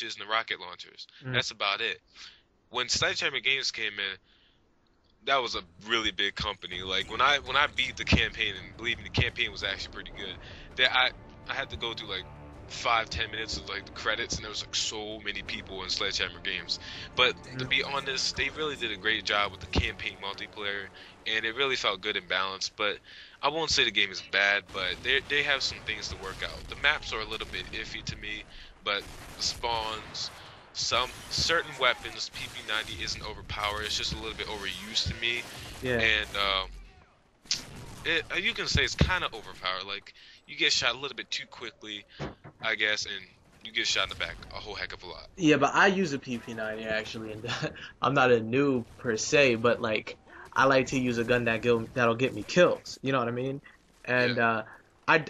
and the rocket launchers. Mm. That's about it. When Sledgehammer Games came in, that was a really big company. Like when I beat the campaign, and believe me, the campaign was actually pretty good. That I had to go through like 5-10 minutes of like the credits, and there was like so many people in Sledgehammer Games. But to Mm. be honest, they really did a great job with the campaign multiplayer, and it really felt good and balanced. But I won't say the game is bad, but they have some things to work out. The maps are a little bit iffy to me, but the spawns, some certain weapons, PP90 isn't overpowered. It's just a little bit overused to me, Yeah. and you can say it's kind of overpowered. Like you get shot a little bit too quickly, I guess, and you get shot in the back a whole heck of a lot. Yeah, but I use a PP90 actually, and I'm not a noob per se, but like I like to use a gun that'll get me kills. You know what I mean? Yeah. And I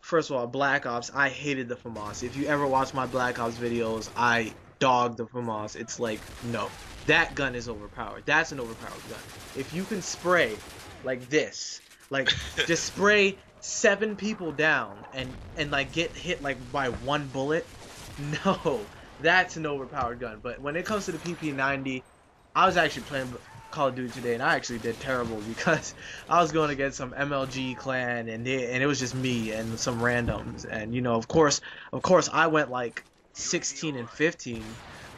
first of all, Black Ops, I hated the FAMAS. If you ever watch my Black Ops videos, I dog the FAMAS. It's like no, that gun is overpowered. That's an overpowered gun. If you can spray like this, like just spray 7 people down and like get hit like by one bullet. No, that's an overpowered gun. But when it comes to the PP90, I was actually playing Call of Duty today, and I actually did terrible because I was going against some MLG clan, and it was just me and some randoms, and of course, I went like 16 and 15,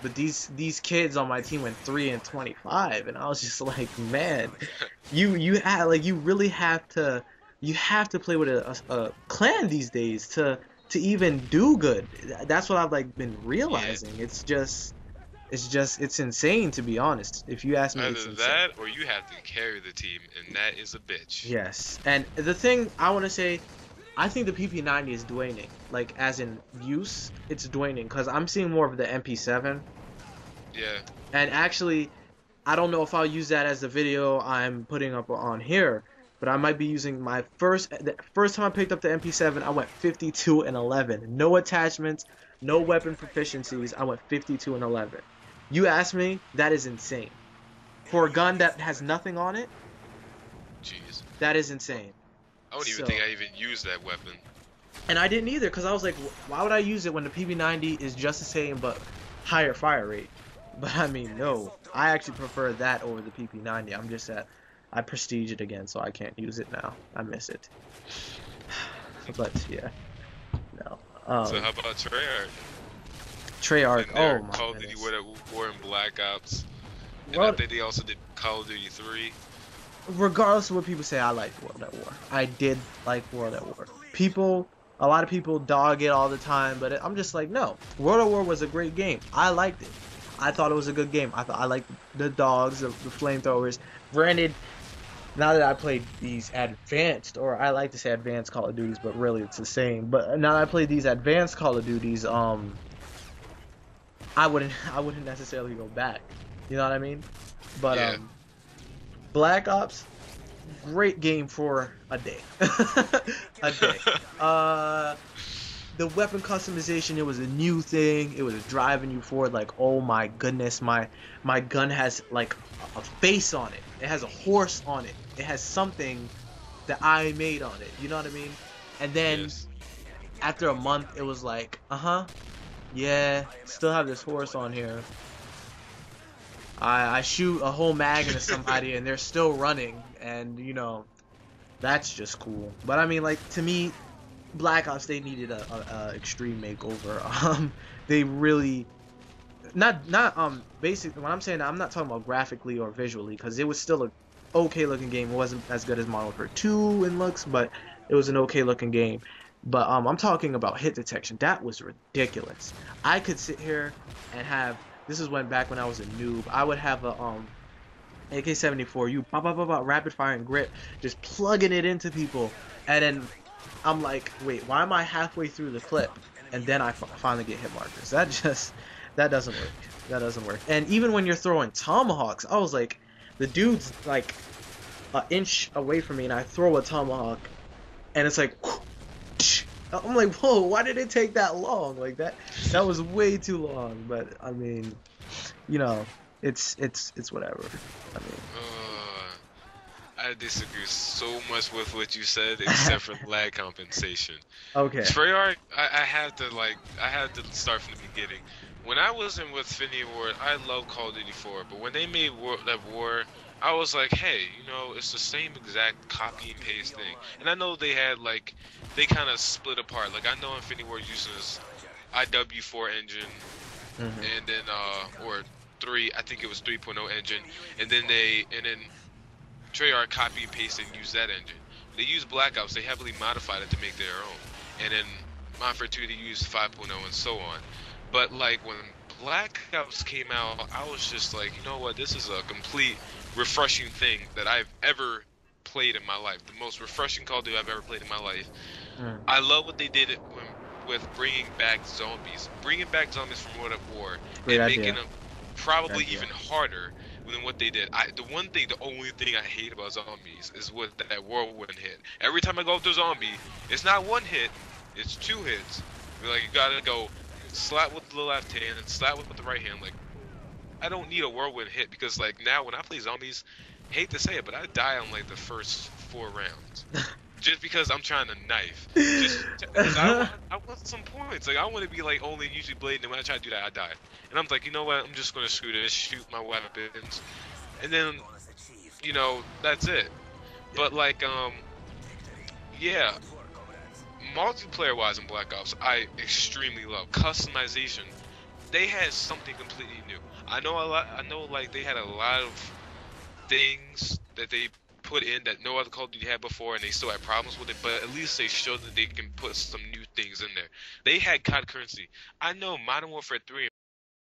but these kids on my team went 3 and 25, and I was just like, man, you really have to play with a clan these days to even do good. That's what I've like been Yeah. realizing. It's insane to be honest. If you ask me, it's Either insane. that or you have to carry the team, and that is a bitch. Yes. And the thing I want to say, I think the PP90 is dwindling. Like as in use, it's dwindling because I'm seeing more of the MP7. Yeah. And actually, I don't know if I'll use that as the video I'm putting up on here, but I might be using the first time I picked up the MP7, I went 52 and 11. No attachments, no weapon proficiencies. I went 52 and 11. You ask me, that is insane. For a gun that has nothing on it, Jeez. that is insane. I don't even think So, I even used that weapon. and I didn't either because I was like, why would I use it when the PB90 is just the same but higher fire rate? But I mean, no, I actually prefer that over the PP90. I'm just at I prestige it again, so I can't use it now. I miss it. But yeah, no. So how about Treyarch? Treyarch. And Oh their my Call of Duty goodness. War and Black Ops, and I Well, think they also did Call of Duty 3. regardless of what people say, I liked World at War. I did like World at War. A lot of people dog it all the time, but I'm just like, no. World at War was a great game. I liked it. I thought it was a good game. I liked the dogs, the flamethrowers. Granted, now that I played these advanced, or I like to say advanced Call of Duties, but really it's the same. But now that I played these advanced Call of Duties, I wouldn't necessarily go back. You know what I mean? But Yeah. Black Ops, great game for a day. A day. Uh, the weapon customization, it was a new thing. It was driving you forward. Like, oh my goodness, my gun has like a face on it. It has a horse on it. It has something that I made on it. You know what I mean? And then Yes. after a month, it was like, yeah, still have this horse on here. I shoot a whole mag into somebody and they're still running, and that's just cool. But I mean, like, to me, Black Ops, they needed a extreme makeover. They really not basically when I'm saying that, I'm not talking about graphically or visually because it was still a okay looking game. It wasn't as good as Modern Warfare 2 in looks, but it was an okay looking game. But I'm talking about hit detection. That was ridiculous. I could sit here and have this is when back when I was a noob. I would have a AK-74, you bop, bop, bop, bop, rapid fire and grip, just plugging it into people, and then I'm like, wait, why am I halfway through the clip, and then I finally get hit markers? That doesn't work. That doesn't work. And even when you're throwing tomahawks, I was like, the dude's like an inch away from me, and I throw a tomahawk, and it's like, I'm like, whoa, why did it take that long? Like that was way too long. But I mean, you know, it's whatever. I mean, Uh, I I disagree so much with what you said, except for lag compensation. Okay. Treyarch, I have to start from the beginning. When I was in with Infinity Ward, I love Call of Duty 4, but when they made World at War, I was like, hey, it's the same exact copy and paste thing. And I know they had they kind of split apart. Like I know Infinity Ward uses IW4 engine, Hmm. and then or three, I think it was 3.0 engine, and then Treyarch copy and paste and use that engine. They use Black Ops, they heavily modified it to make their own. And then Modern Warfare 2, they used 5.0 and so on. But like when Black Ops came out, I was just like, you know what, this is a complete refreshing thing that I've ever played in my life. The most refreshing Call of Duty I've ever played in my life. Mm. I love what they did with bringing back zombies from World at War, Great and making idea. them Good probably idea. even harder than what they did. The only thing I hate about zombies is with that whirlwind hit. Every time I go up to a zombie, it's not one hit, it's two hits. Like you gotta go slap with the left hand and slap with the right hand. Like I don't need a whirlwind hit because like now when I play zombies, hate to say it, but I die on like the first 4 rounds just because I'm trying to knife. Just because I want some points. Like I want to be like only usually blading, and when I try to do that, I die. And I'm like, you know what? I'm just gonna screw this, shoot my weapons, and then that's it. But like yeah, multiplayer wise in Black Ops, I extremely love customization. They had something completely new. I know a lot. I know like they had a lot of things that they put in that no other Call of Duty had before, and they still had problems with it. But at least they showed that they can put some new things in there. They had COD currency. I know Modern Warfare 3